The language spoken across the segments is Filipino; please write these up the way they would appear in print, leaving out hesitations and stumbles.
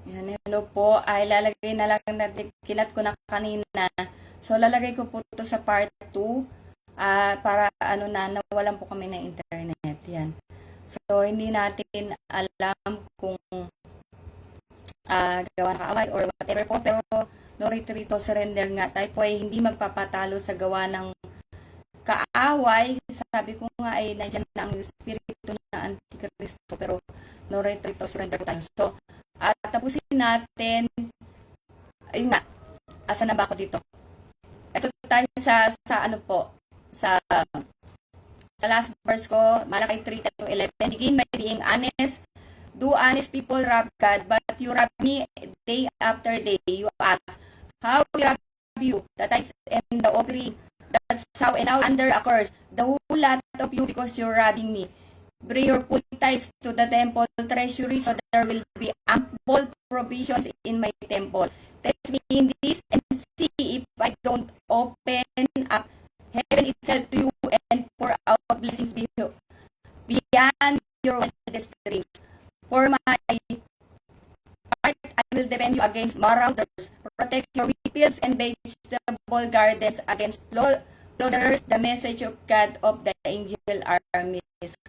Yan, hello po. Ay, lalagay na lang natin, kinat ko na kanina. So, lalagay ko po ito sa part 2 para ano na, nawalan po kami ng internet. Yan. So, hindi natin alam kung gawa ng kaaway or whatever po. Pero, no retreat o surrender nga tayo po ay hindi magpapatalo sa gawa ng kaaway. Sabi ko nga ay nandiyan na ang espiritu na Antikristo. Pero, no retreat o surrender po tayo. So, tapusin natin, ayun nga, asa na ba ako dito? Ito tayo sa ano po, sa last verse ko, Malakay 3:11, begin by being honest, do honest people rob God, but you rob me day after day. You ask, how we rob you? That I am the offering, that's how, and now under a curse, the whole lot of you because you're robbing me. Bring your full tithes to the temple treasury so that there will be ample provisions in my temple. Test me in this and see if I don't open up heaven itself to you and pour out blessings beyond your wildest dreams. For my part, I will defend you against marauders, protect your fields and vegetable gardens against plunderers, the message of God of the angel armies.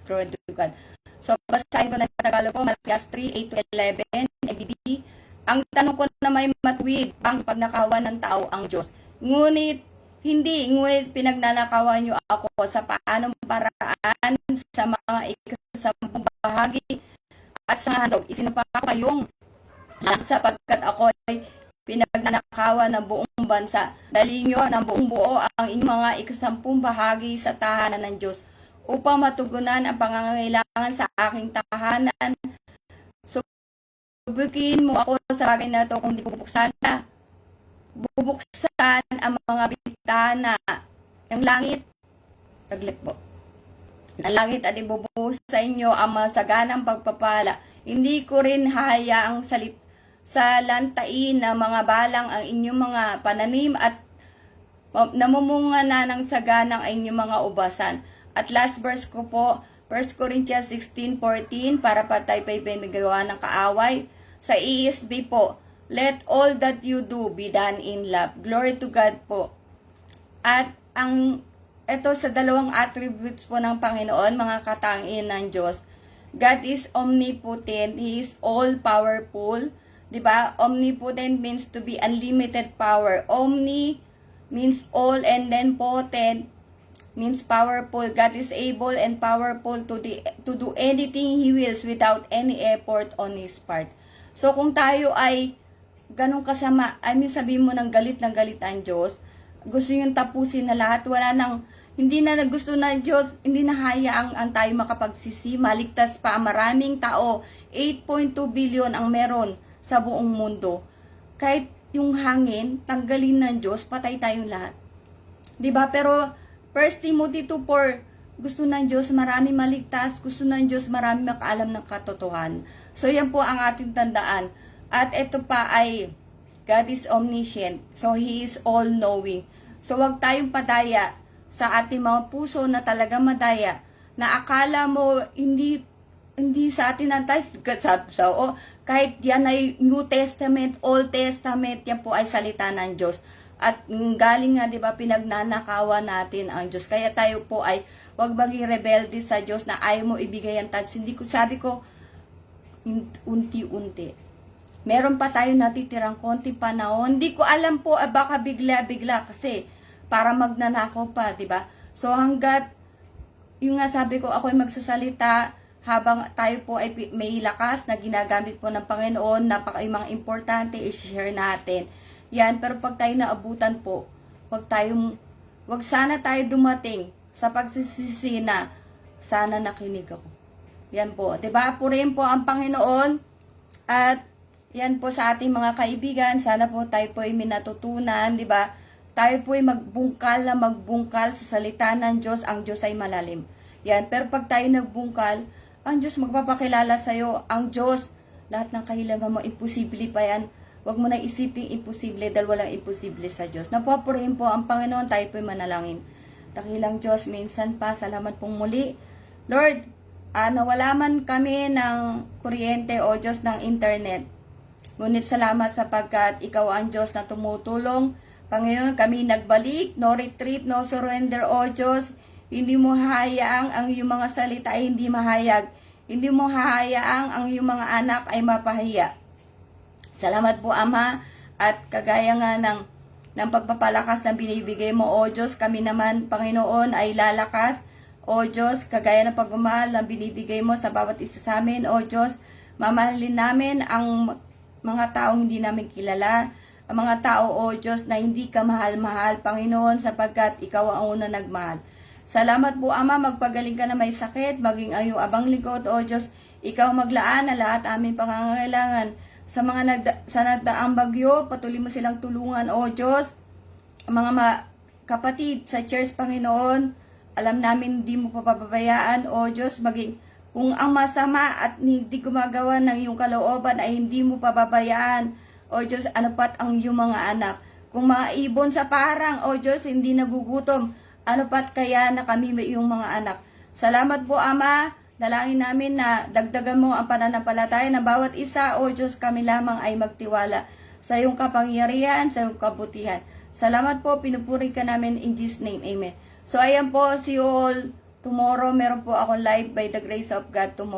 Glory to God. So, basahin ko na Tagalog po, Malakias 3:8-11, ABB. Ang tanong ko na may matuwid, ang pagnakawan ng tao ang Diyos. Ngunit pinagnanakawan niyo ako sa paanong paraan sa mga ikasampung bahagi at sa handog. Isinapa ko yung sapagkat ako ay pinagnanakawan ng buong bansa. Dali niyo ng buong buo ang inyong mga ikasampung bahagi sa tahanan ng Diyos upang matugunan ang pangangailangan sa aking tahanan. Subukin mo ako sa bagay na ito kung di bubuksan ang mga bitana ng langit. Saglit po. Ng langit at ibubuhos sa inyo ang masaganang pagpapala. Hindi ko rin hahayaang sa lantain na mga balang ang inyong mga pananim at namumunga na ng saganang ang inyong mga ubasan. At last verse ko po, 1 Corinthians 16:14, para pa tayo pa ibigagawa ng kaaway. Sa ESV po, let all that you do be done in love. Glory to God po. At ito sa dalawang attributes po ng Panginoon, mga katangian ng Diyos. God is omnipotent, He is all-powerful. Diba? Omnipotent means to be unlimited power. Omni means all, and then potent means powerful. God is able and powerful to do anything He wills without any effort on His part. So kung tayo ay ganun kasama, sabihin mo ng galit ang Diyos, gusto yung tapusin na lahat, hindi na gusto na Diyos, hindi na hayaang ang tayo makapagsisi, maligtas pa ang maraming tao. 8.2 billion ang meron sa buong mundo. Kahit yung hangin, tanggalin ng Diyos, patay tayong lahat. 'Di ba? Pero 1 Timothy 2:4, gusto ng Diyos marami maligtas, gusto ng Diyos marami makaalam ng katotohanan. So yan po ang ating tandaan. At ito pa ay God is omniscient. So He is all-knowing. So wag tayong padaya sa ating mga puso na talaga madaya, na akala mo hindi sa atin ang tayo, kahit yan ay New Testament, Old Testament, yan po ay salita ng Diyos. At galing nga, di ba, pinagnanakawan natin ang Diyos. Kaya tayo po ay wag maging rebelde sa Diyos na ayaw mo ibigay ang tithes. Sabi ko, unti-unti. Meron pa tayo natitirang konti panahon. Hindi ko alam po, baka bigla-bigla kasi para magnanakaw pa, di ba? So hanggat, yung nga sabi ko, ako ay magsasalita habang tayo po ay may lakas na ginagamit po ng Panginoon, yung mga importante i-share natin. Yan, pero pag tayo naabutan po, wag sana tayo dumating sa pagsisisi na sana nakinig ako. Yan po, 'di ba? Purihin po ang Panginoon at yan po sa ating mga kaibigan, sana po tayo po ay minatutunan, 'di ba? Tayo po ay magbungkal sa salita ng Diyos, ang Diyos ay malalim. Yan, pero pag tayo nagbungkal, ang Diyos magpapakilala sa iyo, ang Diyos, lahat ng kahilangan mo, imposible pa yan. Huwag mo na isiping imposible dahil walang imposible sa Diyos. Napapurihin po ang Panginoon, tayo po'y manalangin. Dakilang Diyos, minsan pa, salamat pong muli. Lord, nawala man kami ng kuryente o Diyos ng internet. Ngunit salamat sapagkat ikaw ang Diyos na tumutulong. Panginoon, kami nagbalik, no retreat, no surrender, O Diyos. Hindi mo hahayaang ang iyong mga salita ay hindi mahayag. Hindi mo hahayaang ang iyong mga anak ay mapahiya. Salamat po, Ama, at kagaya nga ng pagpapalakas na binibigay mo, O Diyos, kami naman, Panginoon, ay lalakas. O Diyos, kagaya ng pagmamahal na binibigay mo sa bawat isa sa amin, O Diyos, mamahalin namin ang mga taong hindi namin kilala, ang mga tao, O Diyos, na hindi ka mahal-mahal, Panginoon, sapagkat ikaw ang una nagmahal. Salamat po, Ama, magpagaling ka na may sakit, maging ang iyong abang lingkod, O Diyos, ikaw maglaan na lahat aming pangangailangan. Sa mga sa nagdaang bagyo, patuloy mo silang tulungan, O Diyos. Ang mga kapatid sa church, Panginoon, alam namin hindi mo papabayaan, O Diyos, maging kung ang masama at hindi gumagawa ng iyong kalooban ay hindi mo pababayaan, O Diyos, ano pat ang iyong mga anak. Kung mga ibon sa parang, O Diyos, hindi nagugutom, ano pat kaya na kami may iyong mga anak. Salamat po, Ama. Dalangin namin na dagdagan mo ang pananampalataya ng bawat isa, O Diyos, kami lamang ay magtiwala sa iyong kapangyarihan, sa iyong kabutihan. Salamat po, pinupuri ka namin in Jesus' name. Amen. So, ayan po, see you all tomorrow. Meron po akong live by the grace of God tomorrow.